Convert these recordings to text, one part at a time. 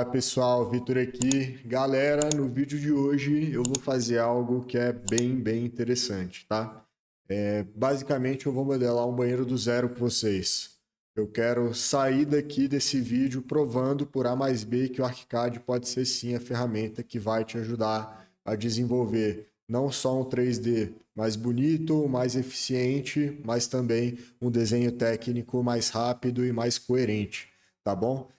Fala pessoal, Vitor aqui. Galera, no vídeo de hoje eu vou fazer algo que é bem interessante, tá? Basicamente eu vou modelar um banheiro do zero para vocês. Eu quero sair daqui desse vídeo provando por A mais B que o ArchiCAD pode ser sim a ferramenta que vai te ajudar a desenvolver não só um 3D mais bonito, mais eficiente, mas também um desenho técnico mais rápido e mais coerente, tá bom?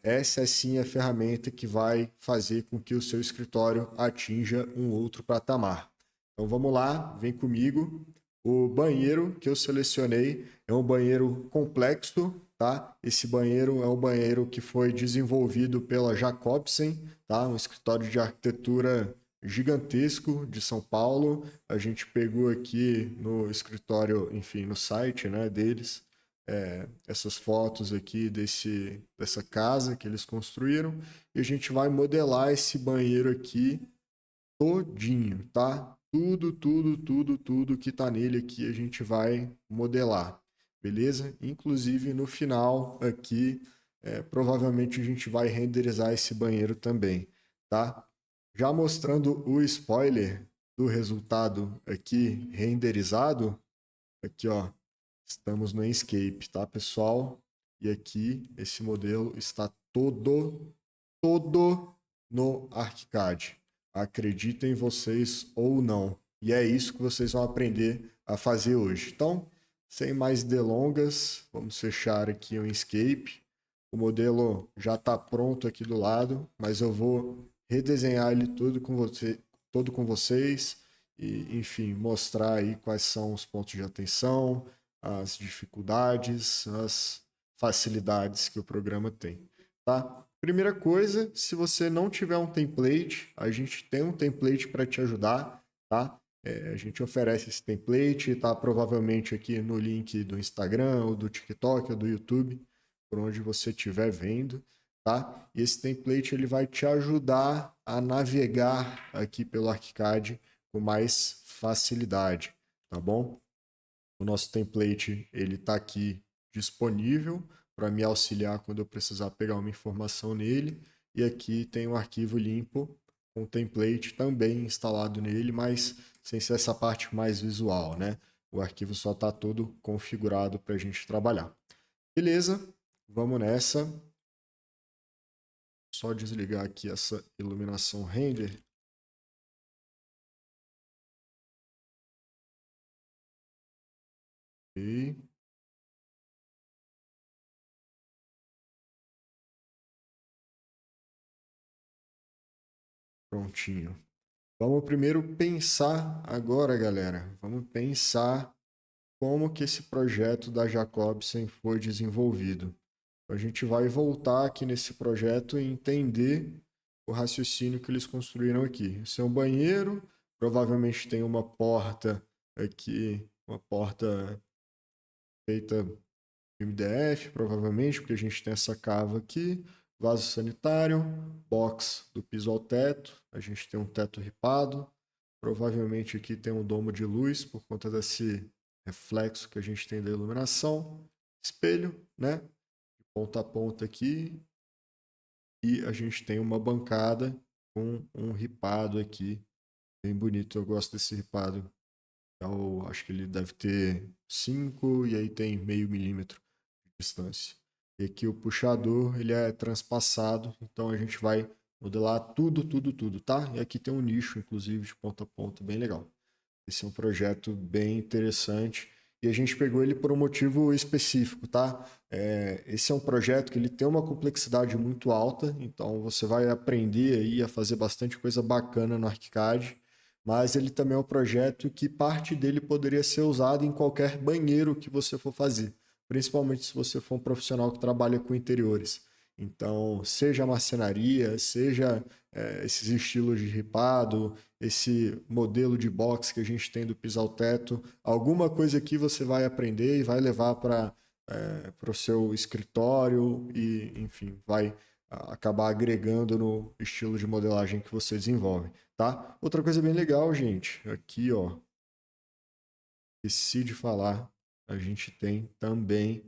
Essa é sim a ferramenta que vai fazer com que o seu escritório atinja um outro patamar. Então vamos lá, vem comigo. O banheiro que eu selecionei é um banheiro complexo, tá? Esse banheiro é um banheiro que foi desenvolvido pela Jacobsen, tá? Um escritório de arquitetura gigantesco de São Paulo. A gente pegou aqui no escritório, enfim, no site, né, deles, essas fotos aqui dessa casa que eles construíram e a gente vai modelar esse banheiro aqui todinho, tá? Tudo que tá nele aqui a gente vai modelar, beleza? Inclusive no final aqui, provavelmente a gente vai renderizar esse banheiro também, tá? Já mostrando o spoiler do resultado aqui renderizado, aqui ó, estamos no Enscape, tá, pessoal? E aqui esse modelo está todo no ArchiCAD. Acreditem vocês ou não. E é isso que vocês vão aprender a fazer hoje. Então, sem mais delongas, vamos fechar aqui o Enscape. O modelo já está pronto aqui do lado, mas eu vou redesenhar ele todo com vocês e, enfim, mostrar aí quais são os pontos de atenção, as dificuldades, as facilidades que o programa tem, tá? Primeira coisa, se você não tiver um template, a gente tem um template para te ajudar, tá? A gente oferece esse template, tá provavelmente aqui no link do Instagram, ou do TikTok, ou do YouTube, por onde você estiver vendo, tá? E esse template ele vai te ajudar a navegar aqui pelo ArchiCAD com mais facilidade, tá bom? O nosso template ele está aqui disponível para me auxiliar quando eu precisar pegar uma informação nele. E aqui tem um arquivo limpo com template também instalado nele, mas sem ser essa parte mais visual, né? O arquivo só está todo configurado para a gente trabalhar. Beleza, vamos nessa. Só desligar aqui essa iluminação render. E prontinho. Vamos primeiro pensar agora, galera. Vamos pensar como que esse projeto da Jacobsen foi desenvolvido. A gente vai voltar aqui nesse projeto e entender o raciocínio que eles construíram aqui. Esse é um banheiro, provavelmente tem uma porta aqui, uma porta feita de MDF, provavelmente, porque a gente tem essa cava aqui, vaso sanitário, box do piso ao teto, a gente tem um teto ripado, provavelmente aqui tem um domo de luz por conta desse reflexo que a gente tem da iluminação, espelho, né? De ponta a ponta aqui, e a gente tem uma bancada com um ripado aqui, bem bonito. Eu gosto desse ripado. Eu acho que ele deve ter 5 e aí tem meio milímetro de distância. E aqui o puxador, ele é transpassado, então a gente vai modelar tudo, tá? E aqui tem um nicho, inclusive, de ponta a ponta, bem legal. Esse é um projeto bem interessante e a gente pegou ele por um motivo específico, tá? Esse é um projeto que ele tem uma complexidade muito alta, então você vai aprender aí a fazer bastante coisa bacana no ArchiCAD, mas ele também é um projeto que parte dele poderia ser usado em qualquer banheiro que você for fazer, principalmente se você for um profissional que trabalha com interiores. Então, seja marcenaria, seja esses estilos de ripado, esse modelo de box que a gente tem do piso ao teto, alguma coisa aqui você vai aprender e vai levar para o seu escritório e, enfim, vai acabar agregando no estilo de modelagem que você desenvolve, tá? Outra coisa bem legal, gente, aqui, ó, esqueci de falar, a gente tem também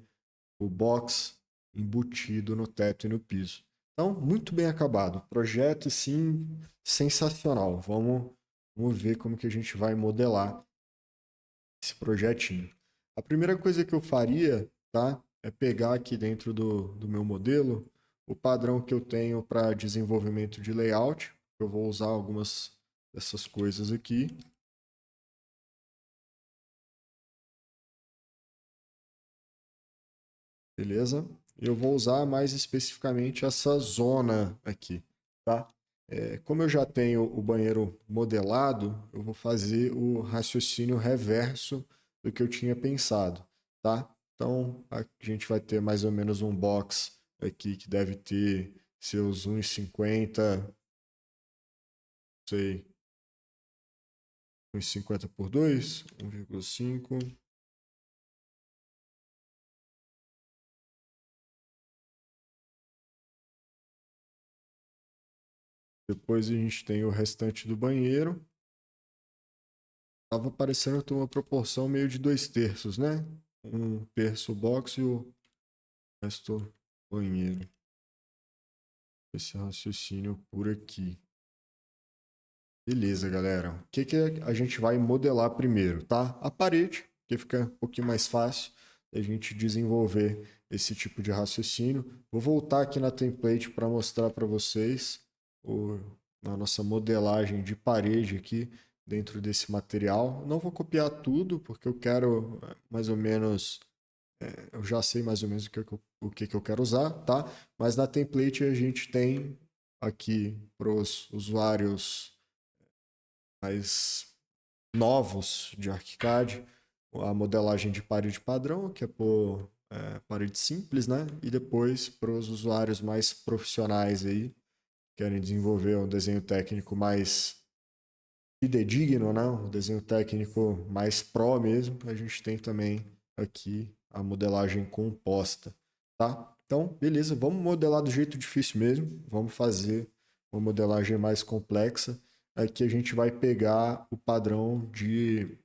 o box embutido no teto e no piso. Então, muito bem acabado. Projeto, sim, sensacional. Vamos ver como que a gente vai modelar esse projetinho. A primeira coisa que eu faria, tá, é pegar aqui dentro do meu modelo o padrão que eu tenho para desenvolvimento de layout. Eu vou usar algumas dessas coisas aqui. Beleza? Eu vou usar mais especificamente essa zona aqui, tá? Como eu já tenho o banheiro modelado, eu vou fazer o raciocínio reverso do que eu tinha pensado, tá? Então, a gente vai ter mais ou menos um box aqui que deve ter seus 1,50, não sei, 1,50 por 2, 1,5. Depois a gente tem o restante do banheiro. Tava parecendo ter uma proporção meio de 2/3, né? Um terço box e o resto banheiro. Esse raciocínio por aqui. Beleza, galera. O que a gente vai modelar primeiro, tá? A parede, que fica um pouquinho mais fácil a gente desenvolver esse tipo de raciocínio. Vou voltar aqui na template para mostrar para vocês a nossa modelagem de parede aqui dentro desse material. Não vou copiar tudo, porque eu quero mais ou menos eu já sei mais ou menos o que eu quero usar, tá? Mas na template a gente tem aqui para os usuários mais novos de ArchiCAD a modelagem de parede padrão, que é por parede simples, né? E depois para os usuários mais profissionais aí, querem desenvolver um desenho técnico mais fidedigno, né? Um desenho técnico mais pro mesmo, a gente tem também aqui a modelagem composta, tá? Então, beleza, vamos modelar do jeito difícil mesmo, vamos fazer uma modelagem mais complexa. Aqui a gente vai pegar o padrão de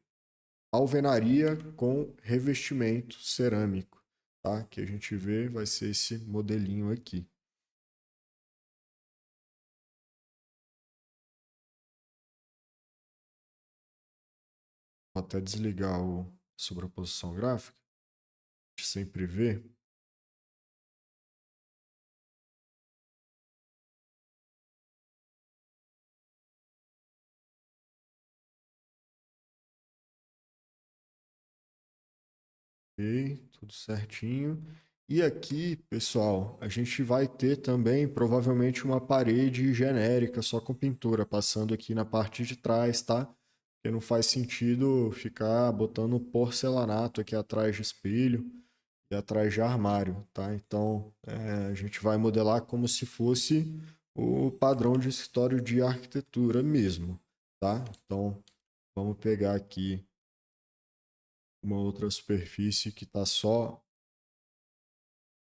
alvenaria com revestimento cerâmico, tá? Que a gente vê vai ser esse modelinho aqui. Vou até desligar a sobreposição gráfica, a gente sempre vê. Ok, tudo certinho. E aqui, pessoal, a gente vai ter também provavelmente uma parede genérica só com pintura passando aqui na parte de trás, tá? Porque não faz sentido ficar botando porcelanato aqui atrás de espelho e atrás de armário, tá? Então, a gente vai modelar como se fosse o padrão de escritório de arquitetura mesmo, tá? Então, vamos pegar aqui uma outra superfície que está só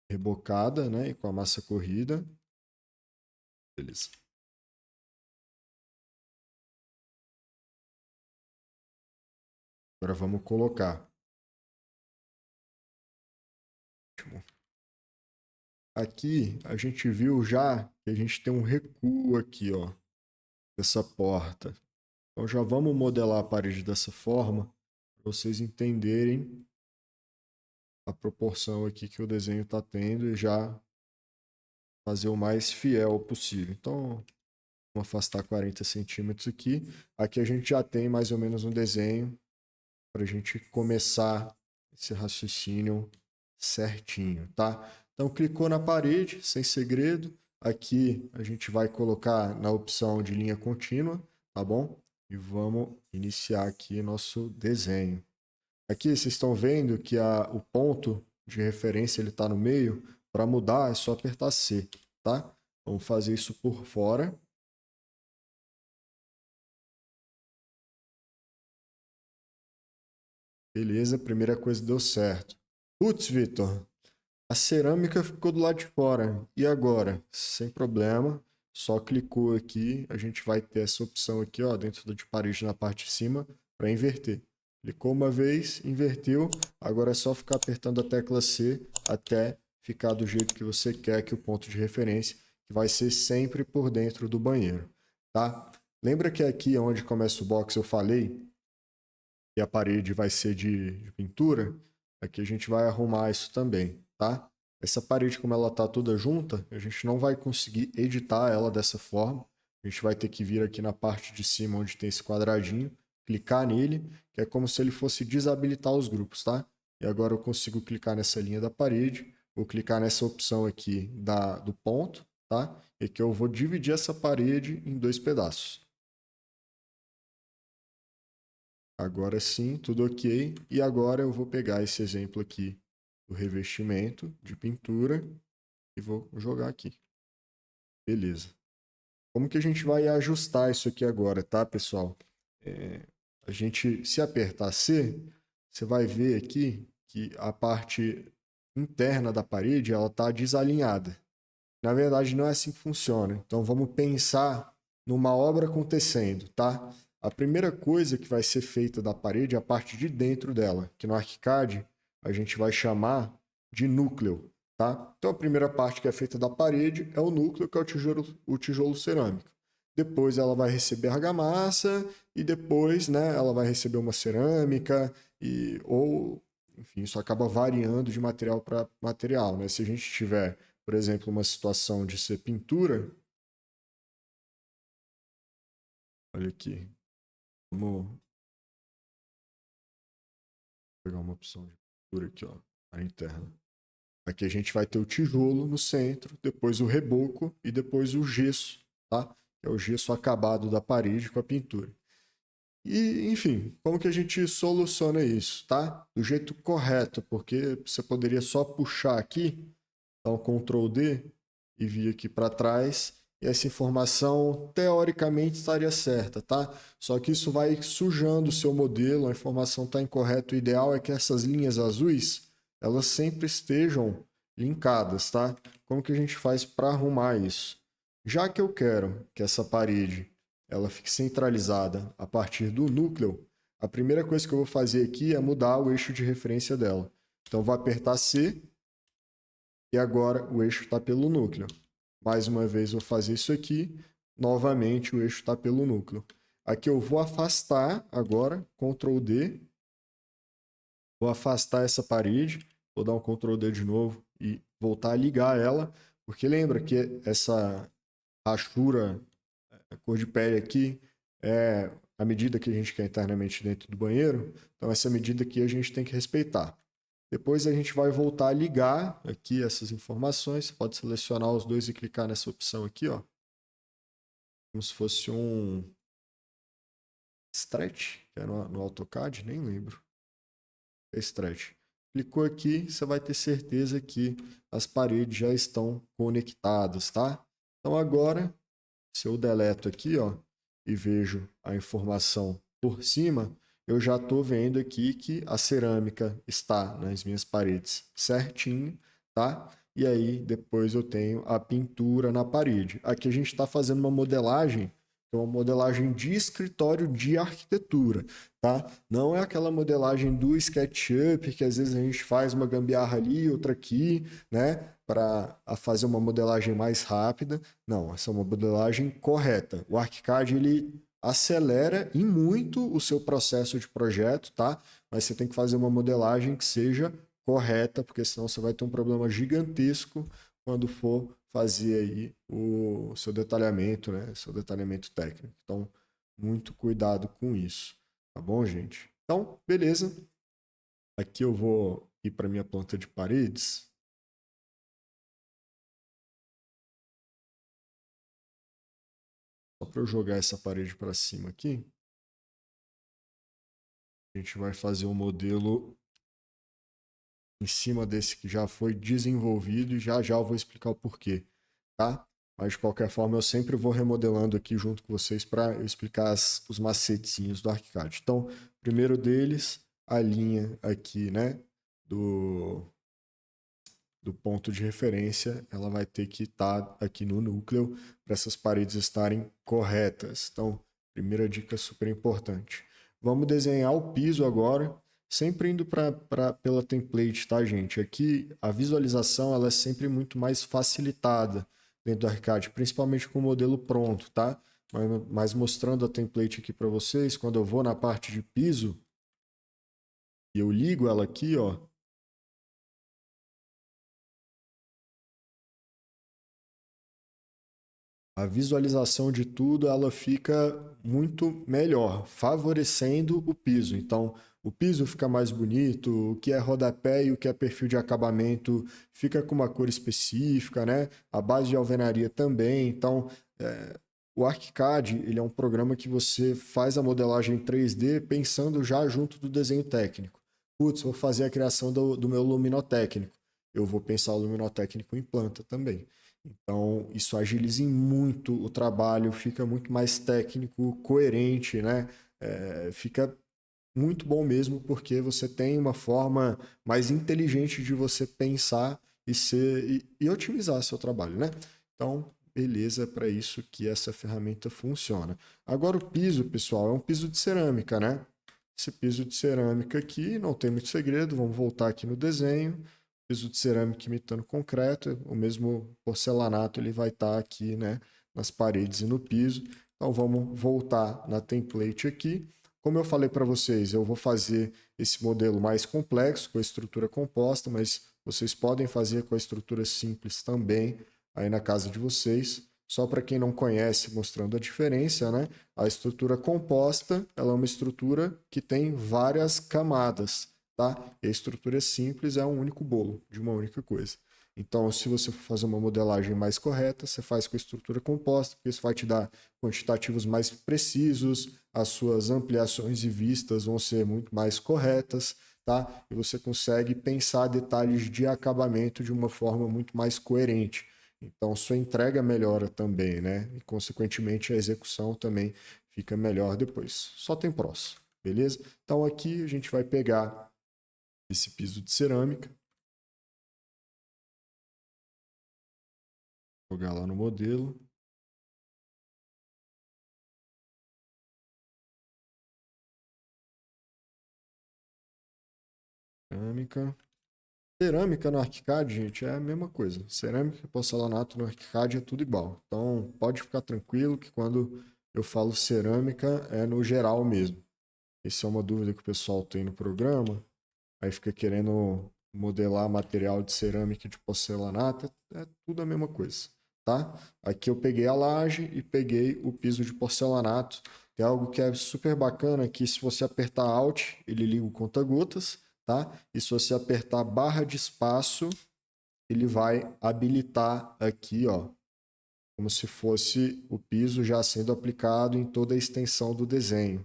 rebocada, né? E com a massa corrida. Beleza. Agora vamos colocar. Aqui a gente viu já que a gente tem um recuo aqui, ó, dessa porta. Então já vamos modelar a parede dessa forma para vocês entenderem a proporção aqui que o desenho está tendo e já fazer o mais fiel possível. Então vamos afastar 40 centímetros aqui. Aqui a gente já tem mais ou menos um desenho para a gente começar esse raciocínio certinho, tá? Então, clicou na parede, sem segredo. Aqui a gente vai colocar na opção de linha contínua, tá bom? E vamos iniciar aqui nosso desenho. Aqui vocês estão vendo que o ponto de referência ele está no meio. Para mudar é só apertar C, tá? Vamos fazer isso por fora. Beleza, primeira coisa deu certo. Putz, Vitor, a cerâmica ficou do lado de fora. E agora? Sem problema. Só clicou aqui, a gente vai ter essa opção aqui, ó, dentro do de parede na parte de cima, para inverter. Clicou uma vez, inverteu. Agora é só ficar apertando a tecla C até ficar do jeito que você quer que o ponto de referência, que vai ser sempre por dentro do banheiro, tá? Lembra que aqui onde começa o box eu falei que a parede vai ser de pintura? Aqui a gente vai arrumar isso também, tá? Essa parede, como ela tá toda junta, a gente não vai conseguir editar ela dessa forma. A gente vai ter que vir aqui na parte de cima onde tem esse quadradinho, clicar nele, que é como se ele fosse desabilitar os grupos, tá? E agora eu consigo clicar nessa linha da parede, vou clicar nessa opção aqui do ponto, tá? E que eu vou dividir essa parede em 2 pedaços. Agora sim, tudo ok. E agora eu vou pegar esse exemplo aqui do revestimento de pintura e vou jogar aqui. Beleza. Como que a gente vai ajustar isso aqui agora, tá, pessoal? A gente, se apertar C, você vai ver aqui que a parte interna da parede ela está desalinhada. Na verdade, não é assim que funciona. Então, vamos pensar numa obra acontecendo, tá? A primeira coisa que vai ser feita da parede é a parte de dentro dela, que no ArchiCAD a gente vai chamar de núcleo, tá? Então, a primeira parte que é feita da parede é o núcleo, que é o tijolo cerâmico. Depois ela vai receber argamassa e depois, né, ela vai receber uma cerâmica ou, enfim, isso acaba variando de material para material, né? Se a gente tiver, por exemplo, uma situação de ser pintura, olha aqui, vamos pegar uma opção de pintura aqui, ó, a interna. Aqui a gente vai ter o tijolo no centro, depois o reboco e depois o gesso, tá? Que é o gesso acabado da parede com a pintura. E, enfim, como que a gente soluciona isso, tá? Do jeito correto, porque você poderia só puxar aqui, dar um Ctrl D e vir aqui para trás, e essa informação teoricamente estaria certa, tá? Só que isso vai sujando o seu modelo, a informação está incorreta. O ideal é que essas linhas azuis, elas sempre estejam linkadas, tá? Como que a gente faz para arrumar isso? Já que eu quero que essa parede ela fique centralizada a partir do núcleo, a primeira coisa que eu vou fazer aqui é mudar o eixo de referência dela. Então, vou apertar C e agora o eixo está pelo núcleo. Mais uma vez, vou fazer isso aqui. Novamente, o eixo está pelo núcleo. Aqui eu vou afastar agora, Ctrl D. Vou afastar essa parede. Vou dar um Ctrl D de novo e voltar a ligar ela. Porque lembra que essa rachura, a cor de pele aqui, é a medida que a gente quer internamente dentro do banheiro. Então, essa medida aqui a gente tem que respeitar. Depois a gente vai voltar a ligar aqui essas informações. Você pode selecionar os dois e clicar nessa opção aqui, ó. Como se fosse um stretch, que é no AutoCAD, nem lembro. É stretch. Clicou aqui, você vai ter certeza que as paredes já estão conectadas, tá? Então agora, se eu deleto aqui, ó, e vejo a informação por cima, eu já estou vendo aqui que a cerâmica está nas minhas paredes certinho, tá? E aí depois eu tenho a pintura na parede. Aqui a gente está fazendo uma modelagem, que é uma modelagem de escritório de arquitetura, tá? Não é aquela modelagem do SketchUp que às vezes a gente faz uma gambiarra ali, outra aqui, né? Para fazer uma modelagem mais rápida. Não, essa é uma modelagem correta. O ArchiCAD ele acelera e muito o seu processo de projeto, tá? Mas você tem que fazer uma modelagem que seja correta, porque senão você vai ter um problema gigantesco quando for fazer aí o seu detalhamento, né? Seu detalhamento técnico. Então, muito cuidado com isso, tá bom, gente? Então, beleza. Aqui eu vou ir para minha planta de paredes. Só para eu jogar essa parede para cima aqui. A gente vai fazer um modelo em cima desse que já foi desenvolvido e já já eu vou explicar o porquê, tá? Mas de qualquer forma eu sempre vou remodelando aqui junto com vocês para eu explicar os macetezinhos do ArchiCAD. Então, primeiro deles, a linha aqui, né, do ponto de referência, ela vai ter que estar aqui no núcleo para essas paredes estarem corretas. Então, primeira dica super importante. Vamos desenhar o piso agora, sempre indo pela template, tá, gente? Aqui a visualização ela é sempre muito mais facilitada. dentro do ArchiCAD, principalmente com o modelo pronto, tá? Mas mostrando a template aqui para vocês, quando eu vou na parte de piso e eu ligo ela aqui, ó, a visualização de tudo ela fica muito melhor, favorecendo o piso. Então, o piso fica mais bonito, o que é rodapé e o que é perfil de acabamento fica com uma cor específica, né? A base de alvenaria também. Então, o ArchiCAD ele é um programa que você faz a modelagem 3D pensando já junto do desenho técnico. Putz, vou fazer a criação do meu luminotécnico. Eu vou pensar o luminotécnico em planta também. Então, isso agiliza muito o trabalho, fica muito mais técnico, coerente, né? Fica muito bom mesmo, porque você tem uma forma mais inteligente de você pensar e otimizar seu trabalho, né? Então, beleza, é para isso que essa ferramenta funciona. Agora, o piso, pessoal, é um piso de cerâmica, né? Esse piso de cerâmica aqui não tem muito segredo, vamos voltar aqui no desenho. Piso de cerâmica imitando concreto, o mesmo porcelanato ele vai estar aqui, né, nas paredes e no piso. Então vamos voltar na template aqui. Como eu falei para vocês, eu vou fazer esse modelo mais complexo com a estrutura composta, mas vocês podem fazer com a estrutura simples também aí na casa de vocês. Só para quem não conhece, mostrando a diferença, né? A estrutura composta, ela é uma estrutura que tem várias camadas, tá? E a estrutura simples é um único bolo de uma única coisa. Então, se você for fazer uma modelagem mais correta, você faz com a estrutura composta, porque isso vai te dar quantitativos mais precisos, as suas ampliações e vistas vão ser muito mais corretas, tá? E você consegue pensar detalhes de acabamento de uma forma muito mais coerente. Então, sua entrega melhora também, né? E, consequentemente, a execução também fica melhor depois. Só tem prós, beleza? Então, aqui a gente vai pegar esse piso de cerâmica, jogar lá no modelo. Cerâmica. Cerâmica no ArchiCAD, gente, é a mesma coisa. Cerâmica e porcelanato no ArchiCAD é tudo igual. Então, pode ficar tranquilo que quando eu falo cerâmica, é no geral mesmo. Essa é uma dúvida que o pessoal tem no programa. Aí fica querendo modelar material de cerâmica e de porcelanato. É tudo a mesma coisa, tá? Aqui eu peguei a laje e peguei o piso de porcelanato. Tem algo que é super bacana, que se você apertar Alt, ele liga o conta-gotas, tá? E se você apertar barra de espaço, ele vai habilitar aqui, ó, como se fosse o piso já sendo aplicado em toda a extensão do desenho.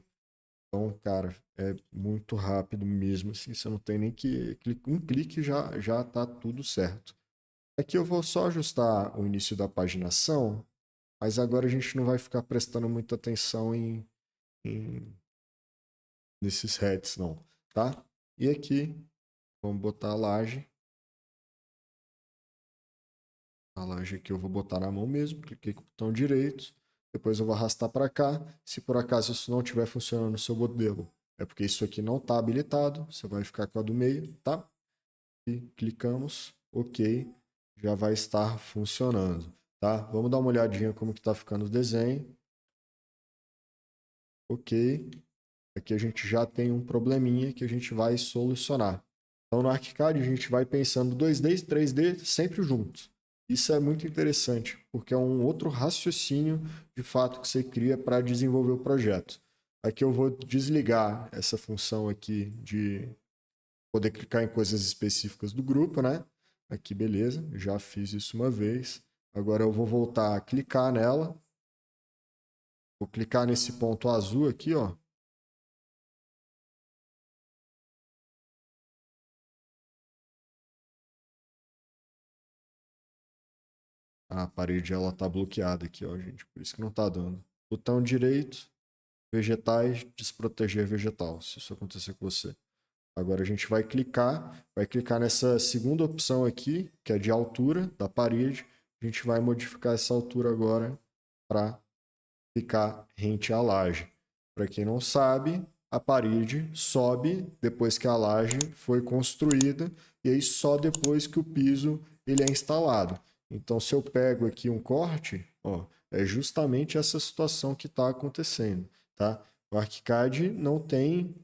Então, cara, é muito rápido mesmo, assim, você não tem nem que... Um clique já tá tudo certo. Aqui eu vou só ajustar o início da paginação, mas agora a gente não vai ficar prestando muita atenção em nesses heads, não, tá? E aqui, vamos botar a laje. A laje aqui eu vou botar na mão mesmo, cliquei com o botão direito, depois eu vou arrastar para cá. Se por acaso isso não estiver funcionando no seu modelo, é porque isso aqui não está habilitado, você vai ficar com a do meio, tá? E clicamos, ok, já vai estar funcionando, tá? Vamos dar uma olhadinha como que está ficando o desenho. Ok, aqui a gente já tem um probleminha que a gente vai solucionar. Então no ArchiCAD a gente vai pensando 2D e 3D sempre juntos. Isso é muito interessante, porque é um outro raciocínio de fato que você cria para desenvolver o projeto. Aqui eu vou desligar essa função aqui de poder clicar em coisas específicas do grupo, né? Aqui, beleza, já fiz isso uma vez. Agora eu vou voltar a clicar nela. Vou clicar nesse ponto azul aqui, ó. A parede ela tá bloqueada aqui, ó, gente. Por isso que não tá dando. Botão direito, vegetais, desproteger vegetal, se isso acontecer com você. Agora a gente vai clicar nessa segunda opção aqui, que é de altura da parede. A gente vai modificar essa altura agora para ficar rente à laje. Para quem não sabe, a parede sobe depois que a laje foi construída e aí só depois que o piso ele é instalado. Então, se eu pego aqui um corte, ó, é justamente essa situação que está acontecendo, tá? O ArchiCAD não tem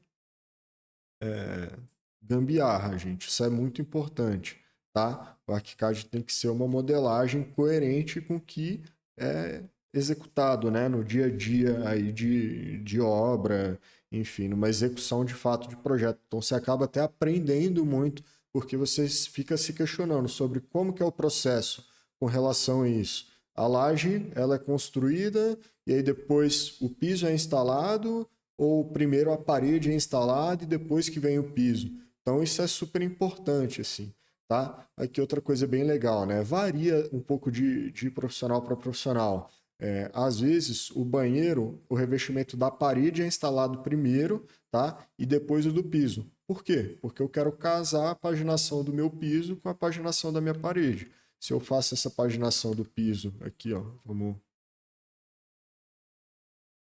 gambiarra, gente. Isso é muito importante, tá? O ArchiCAD tem que ser uma modelagem coerente com o que é executado, né? No dia a dia aí de obra, enfim, numa execução de fato de projeto. Então, você acaba até aprendendo muito, porque você fica se questionando sobre como que é o processo com relação a isso. A laje, ela é construída e aí depois o piso é instalado ou primeiro a parede é instalada e depois que vem o piso. Então isso é super importante, assim, tá? Aqui outra coisa bem legal, né? Varia um pouco de profissional para profissional. Às vezes o banheiro, o revestimento da parede é instalado primeiro, tá? E depois o do piso. Por quê? Porque eu quero casar a paginação do meu piso com a paginação da minha parede. Se eu faço essa paginação do piso aqui, ó, vamos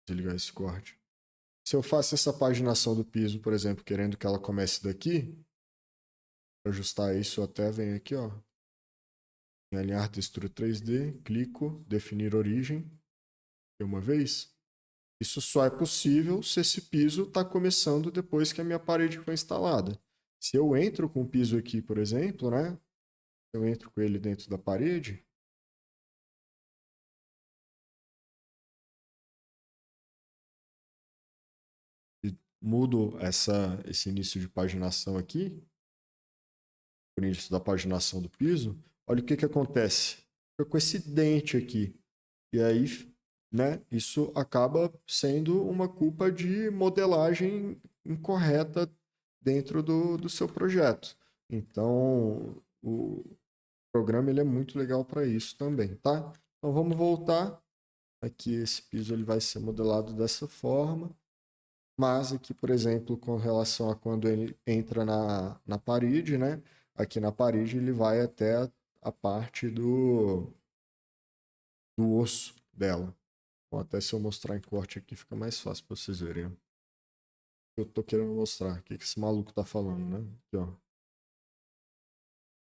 desligar esse corte. Se eu faço essa paginação do piso, por exemplo, querendo que ela comece daqui, para ajustar isso, eu até venho aqui, ó, em alinhar textura 3D, clico, definir origem, uma vez. Isso só é possível se esse piso está começando depois que a minha parede foi instalada. Se eu entro com o piso aqui, por exemplo, né? Eu entro com ele dentro da parede e mudo esse início de paginação aqui, o início da paginação do piso, olha o que acontece. Fica com esse dente aqui. E aí, né, isso acaba sendo uma culpa de modelagem incorreta dentro do seu projeto. Então, o programa ele é muito legal para isso também, tá? Então, vamos voltar. Aqui, esse piso ele vai ser modelado dessa forma. Mas aqui, por exemplo, com relação a quando ele entra na parede, né? Aqui na parede ele vai até a parte do osso dela. Bom, até se eu mostrar em corte aqui fica mais fácil para vocês verem. Eu tô querendo mostrar o que esse maluco tá falando, né? Aqui, ó.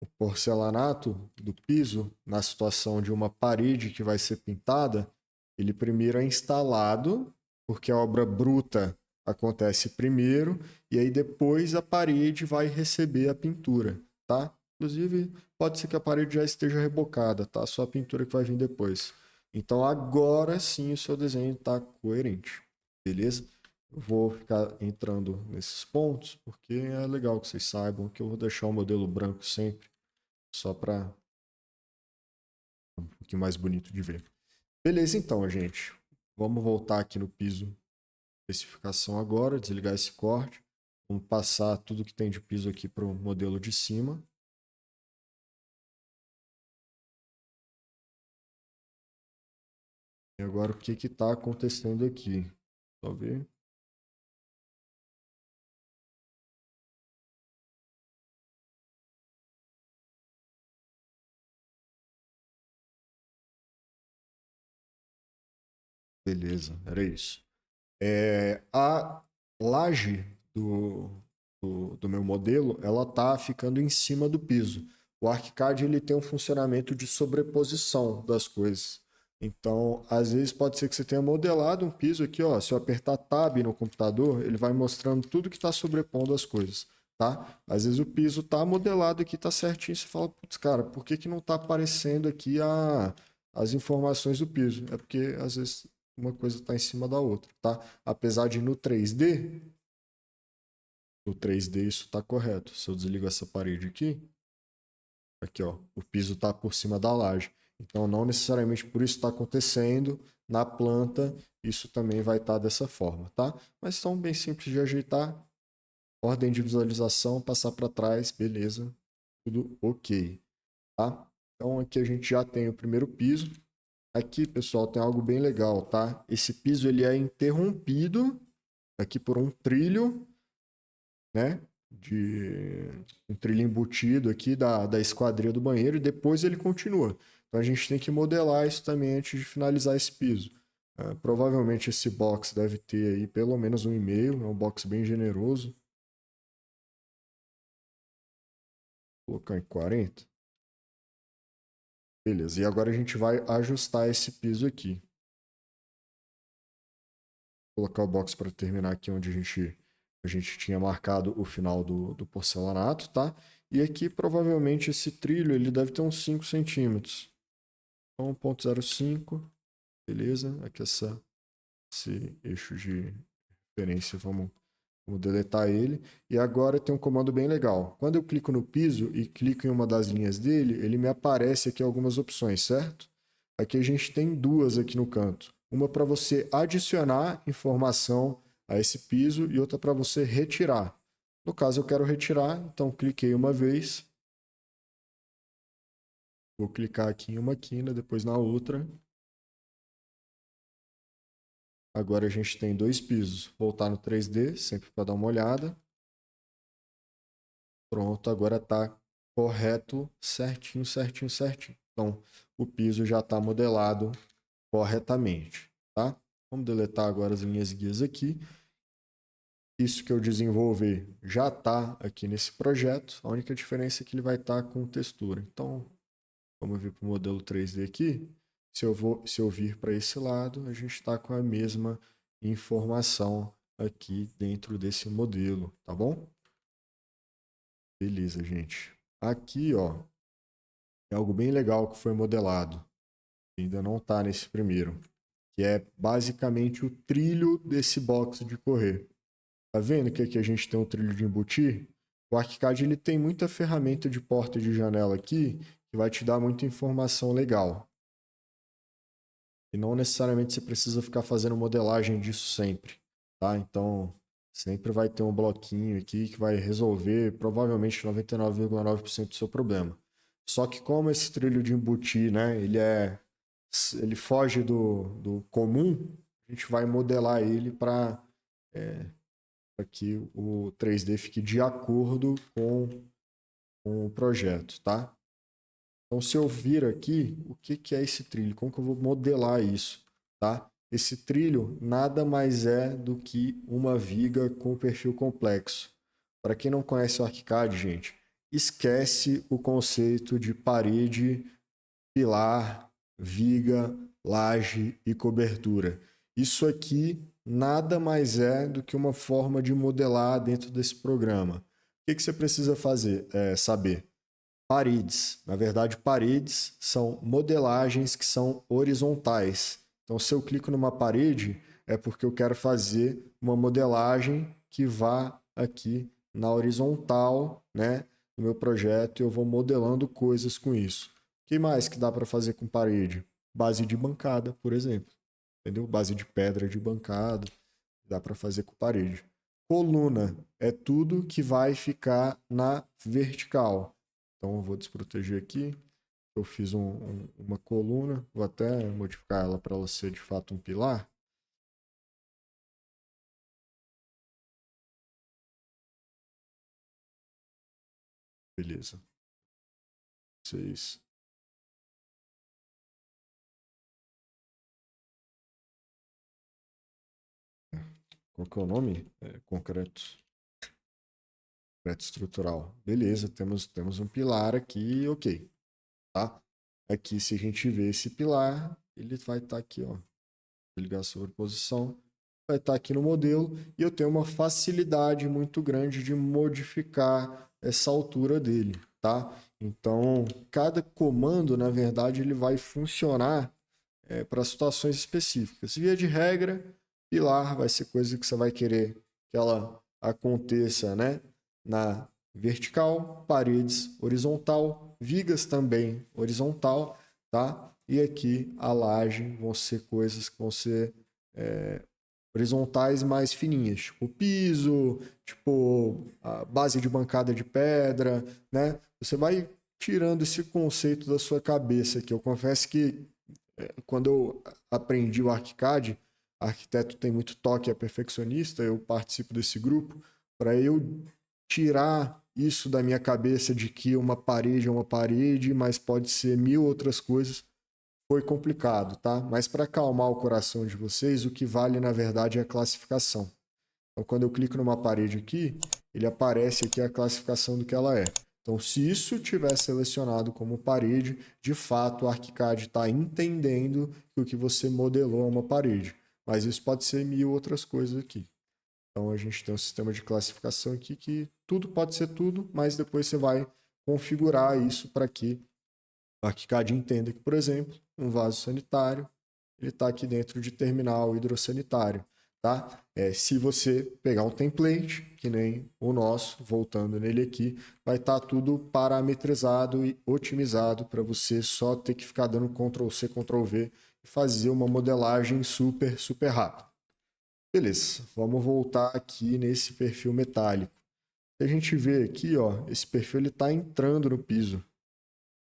O porcelanato do piso, na situação de uma parede que vai ser pintada, ele primeiro é instalado, porque a obra bruta acontece primeiro, e aí depois a parede vai receber a pintura, tá? Inclusive, pode ser que a parede já esteja rebocada, tá? Só a pintura que vai vir depois. Então agora sim o seu desenho está coerente, beleza? Eu vou ficar entrando nesses pontos, porque é legal que vocês saibam que eu vou deixar o modelo branco sempre só para um pouquinho mais bonito de ver. Beleza, então, gente. Vamos voltar aqui no piso especificação agora, desligar esse corte. Vamos passar tudo que tem de piso aqui para o modelo de cima. E agora o que está acontecendo aqui? Só ver. Beleza, era isso. A laje do meu modelo, ela tá ficando em cima do piso. O ArchiCAD ele tem um funcionamento de sobreposição das coisas. Então, às vezes pode ser que você tenha modelado um piso aqui, ó. Se eu apertar Tab no computador, ele vai mostrando tudo que está sobrepondo as coisas, tá? Às vezes o piso tá modelado aqui, tá certinho. Você fala, putz, cara, por que que não tá aparecendo aqui as informações do piso? É porque às vezes uma coisa está em cima da outra, tá? Apesar de no 3D isso está correto. Se eu desligo essa parede aqui ó, o piso está por cima da laje. Então não necessariamente por isso está acontecendo na planta, isso também vai estar dessa forma, tá? Mas são bem simples de ajeitar. Ordem de visualização, passar para trás, beleza, tudo ok, tá? Então aqui a gente já tem o primeiro piso. Aqui, pessoal, tem algo bem legal, tá? Esse piso ele é interrompido aqui por um trilho, né? De um trilho embutido aqui da esquadria do banheiro e depois ele continua. Então a gente tem que modelar isso também antes de finalizar esse piso. Provavelmente esse box deve ter aí pelo menos 1,5, é um box bem generoso. Vou colocar em 40. Beleza, e agora a gente vai ajustar esse piso aqui. Vou colocar o box para terminar aqui onde a gente tinha marcado o final do porcelanato, tá? E aqui provavelmente esse trilho ele deve ter uns 5 centímetros. Então 1,05, beleza? Aqui esse eixo de referência, vamos deletar ele. E agora tem um comando bem legal. Quando eu clico no piso e clico em uma das linhas dele, ele me aparece aqui algumas opções, certo? Aqui a gente tem duas aqui no canto. Uma para você adicionar informação a esse piso e outra para você retirar. No caso, eu quero retirar, então cliquei uma vez. Vou clicar aqui em uma quina, depois na outra. Agora a gente tem dois pisos. Voltar no 3D, sempre para dar uma olhada. Pronto, agora está correto, certinho, certinho, certinho. Então, o piso já está modelado corretamente, tá? Vamos deletar agora as linhas guias aqui. Isso que eu desenvolver já está aqui nesse projeto. A única diferença é que ele vai estar com textura. Então, vamos vir para o modelo 3D aqui. Se eu vir para esse lado, a gente está com a mesma informação aqui dentro desse modelo, tá bom? Beleza, gente. Aqui, ó, é algo bem legal que foi modelado. Ainda não está nesse primeiro. Que é basicamente o trilho desse box de correr. Tá vendo que aqui a gente tem um trilho de embutir? O ArchiCAD ele tem muita ferramenta de porta e de janela aqui que vai te dar muita informação legal. E não necessariamente você precisa ficar fazendo modelagem disso sempre, tá? Então, sempre vai ter um bloquinho aqui que vai resolver provavelmente 99,9% do seu problema. Só que como esse trilho de embutir, né, ele foge do comum, a gente vai modelar ele para que o 3D fique de acordo com o projeto, tá? Então, se eu vir aqui, o que é esse trilho? Como que eu vou modelar isso, tá? Esse trilho nada mais é do que uma viga com perfil complexo. Para quem não conhece o ArchiCAD, gente, esquece o conceito de parede, pilar, viga, laje e cobertura. Isso aqui nada mais é do que uma forma de modelar dentro desse programa. O que você precisa saber? Paredes. Na verdade, paredes são modelagens que são horizontais. Então, se eu clico numa parede, é porque eu quero fazer uma modelagem que vá aqui na horizontal, né, no meu projeto, e eu vou modelando coisas com isso. O que mais que dá para fazer com parede? Base de bancada, por exemplo. Entendeu? Base de pedra de bancada, dá para fazer com parede. Coluna é tudo que vai ficar na vertical. Então, eu vou desproteger aqui. Eu fiz uma coluna. Vou até modificar ela para ela ser de fato um pilar. Beleza. 6. Qual que é o nome? Concreto. Concreto estrutural. Beleza, temos um pilar aqui, ok. Tá? Aqui, se a gente ver esse pilar, ele vai estar aqui, ó. Ligar a sobreposição. Vai estar aqui no modelo e eu tenho uma facilidade muito grande de modificar essa altura dele, tá? Então, cada comando, na verdade, ele vai funcionar para situações específicas. Via de regra, pilar vai ser coisa que você vai querer que ela aconteça, né? Na vertical, paredes horizontal, vigas também horizontal, tá? E aqui a laje vão ser coisas que vão ser horizontais mais fininhas, tipo piso, tipo a base de bancada de pedra, né? Você vai tirando esse conceito da sua cabeça aqui. Eu confesso que quando eu aprendi o ArchiCAD, arquiteto tem muito toque, é perfeccionista, eu participo desse grupo, para eu tirar isso da minha cabeça de que uma parede é uma parede, mas pode ser mil outras coisas, foi complicado, tá? Mas para acalmar o coração de vocês, o que vale na verdade é a classificação. Então, quando eu clico numa parede aqui, ele aparece aqui a classificação do que ela é. Então, se isso tiver selecionado como parede, de fato o ArchiCAD está entendendo que o que você modelou é uma parede. Mas isso pode ser mil outras coisas aqui. Então, a gente tem um sistema de classificação aqui que tudo pode ser tudo, mas depois você vai configurar isso para que o ArchiCAD entenda que, por exemplo, um vaso sanitário ele está aqui dentro de terminal hidrossanitário. Tá? Se você pegar um template, que nem o nosso, voltando nele aqui, vai estar tudo parametrizado e otimizado para você só ter que ficar dando Ctrl+C, Ctrl+V e fazer uma modelagem super, super rápida. Beleza, vamos voltar aqui nesse perfil metálico. A gente vê aqui, ó, esse perfil está entrando no piso.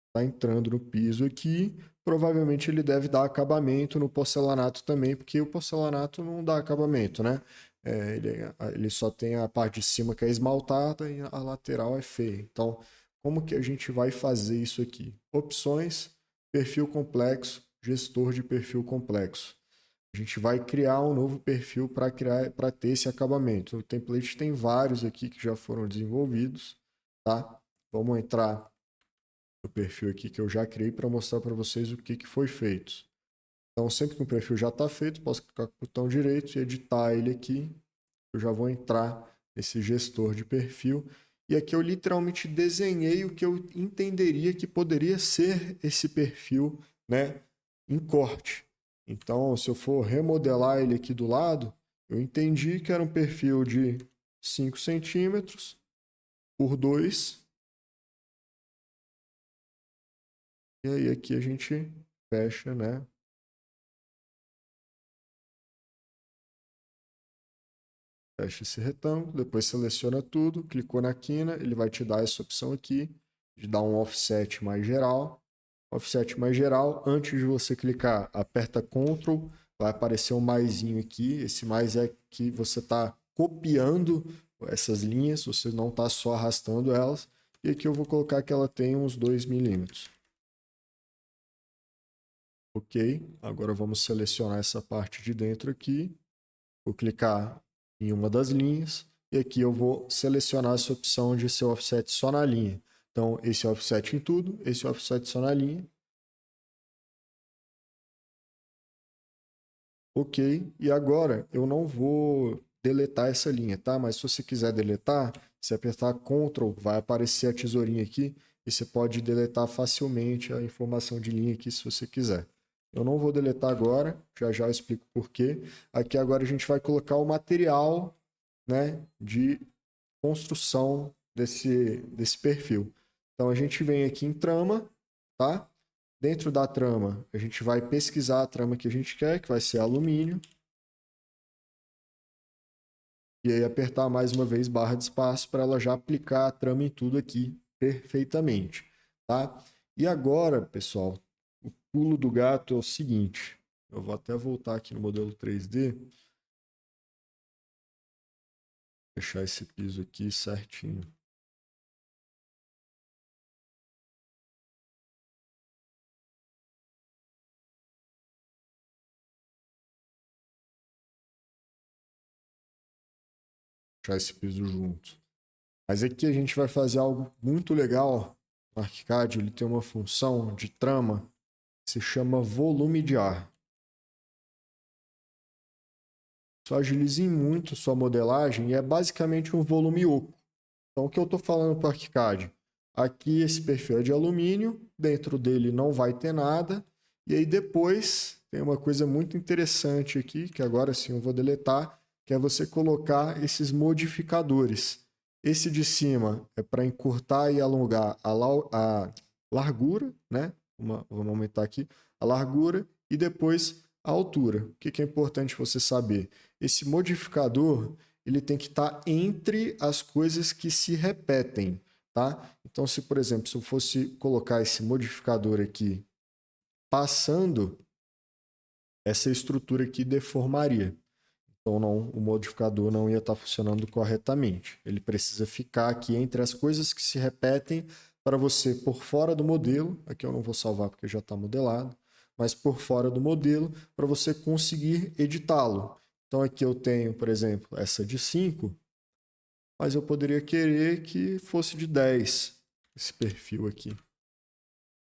Está entrando no piso aqui. Provavelmente ele deve dar acabamento no porcelanato também, porque o porcelanato não dá acabamento, né? Ele só tem a parte de cima que é esmaltada e a lateral é feia. Então, como que a gente vai fazer isso aqui? Opções, perfil complexo, gestor de perfil complexo. A gente vai criar um novo perfil para ter esse acabamento. O template tem vários aqui que já foram desenvolvidos, tá? Vamos entrar no perfil aqui que eu já criei para mostrar para vocês o que foi feito. Então, sempre que o perfil já está feito, posso clicar com o botão direito e editar ele aqui. Eu já vou entrar nesse gestor de perfil. E aqui eu literalmente desenhei o que eu entenderia que poderia ser esse perfil, né, em corte. Então, se eu for remodelar ele aqui do lado, eu entendi que era um perfil de 5 centímetros por 2. E aí aqui a gente fecha, né? Fecha esse retângulo, depois seleciona tudo, clicou na quina, ele vai te dar essa opção aqui, de dar um offset mais geral. Offset mais geral, antes de você clicar, aperta Ctrl, vai aparecer um maisinho aqui. Esse mais é que você está copiando essas linhas, você não está só arrastando elas. E aqui eu vou colocar que ela tem uns 2 milímetros. Ok, agora vamos selecionar essa parte de dentro aqui. Vou clicar em uma das linhas e aqui eu vou selecionar essa opção de ser offset só na linha. Então, esse é offset em tudo, esse é offset só na linha. Ok, e agora eu não vou deletar essa linha, tá? Mas se você quiser deletar, se apertar Ctrl, vai aparecer a tesourinha aqui e você pode deletar facilmente a informação de linha aqui se você quiser. Eu não vou deletar agora, já já eu explico por quê. Aqui agora a gente vai colocar o material, né, de construção desse perfil. Então a gente vem aqui em trama, tá? Dentro da trama, a gente vai pesquisar a trama que a gente quer, que vai ser alumínio. E aí apertar mais uma vez barra de espaço para ela já aplicar a trama em tudo aqui perfeitamente, tá? E agora, pessoal, o pulo do gato é o seguinte. Eu vou até voltar aqui no modelo 3D. Deixar esse piso aqui certinho. Deixar esse piso junto. Mas aqui a gente vai fazer algo muito legal. O ArchiCAD ele tem uma função de trama que se chama volume de ar. Isso agiliza muito sua modelagem e é basicamente um volume oco. Então, o que eu estou falando para o ArchiCAD? Aqui esse perfil é de alumínio, dentro dele não vai ter nada. E aí depois tem uma coisa muito interessante aqui, que agora sim eu vou deletar, que é você colocar esses modificadores. Esse de cima é para encurtar e alongar a largura, né? Vamos aumentar aqui a largura e depois a altura. O que é importante você saber? Esse modificador ele tem que estar entre as coisas que se repetem, tá? Então, se por exemplo, se eu fosse colocar esse modificador aqui passando, essa estrutura aqui deformaria. Então, não, o modificador não ia estar funcionando corretamente. Ele precisa ficar aqui entre as coisas que se repetem para você, por fora do modelo, aqui eu não vou salvar porque já está modelado, mas por fora do modelo, para você conseguir editá-lo. Então, aqui eu tenho, por exemplo, essa de 5, mas eu poderia querer que fosse de 10. esse perfil aqui.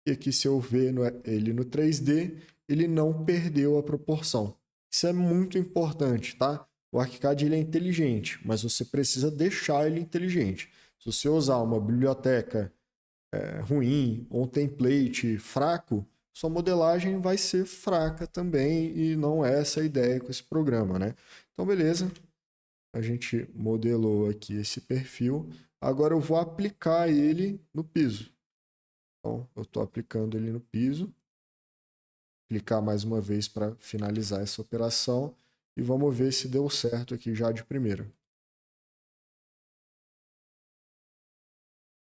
E aqui, se eu ver ele no 3D, ele não perdeu a proporção. Isso é muito importante, tá? O ArchiCAD ele é inteligente, mas você precisa deixar ele inteligente. Se você usar uma biblioteca ruim ou um template fraco, sua modelagem vai ser fraca também e não é essa a ideia com esse programa, né? Então, beleza. A gente modelou aqui esse perfil. Agora eu vou aplicar ele no piso. Então, eu estou aplicando ele no piso. Clicar mais uma vez para finalizar essa operação. E vamos ver se deu certo aqui já de primeira.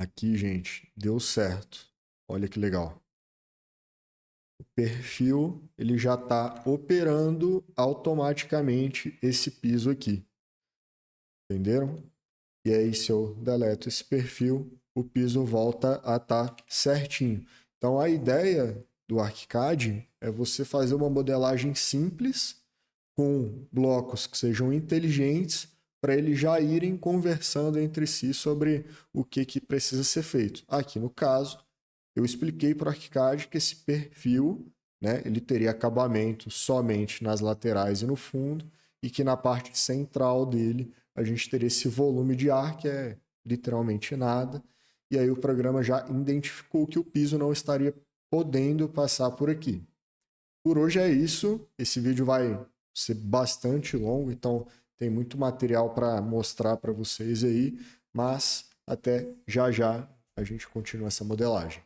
Aqui, gente, deu certo. Olha que legal. O perfil ele já está operando automaticamente esse piso aqui. Entenderam? E aí, se eu deleto esse perfil, o piso volta a estar certinho. Então, a ideia do ArchiCAD é você fazer uma modelagem simples com blocos que sejam inteligentes para eles já irem conversando entre si sobre o que precisa ser feito. Aqui no caso, eu expliquei para o ArchiCAD que esse perfil, né, ele teria acabamento somente nas laterais e no fundo, e que na parte central dele a gente teria esse volume de ar, que é literalmente nada, e aí o programa já identificou que o piso não estaria podendo passar por aqui. Por hoje é isso, esse vídeo vai ser bastante longo, então tem muito material para mostrar para vocês aí, mas até já já a gente continua essa modelagem.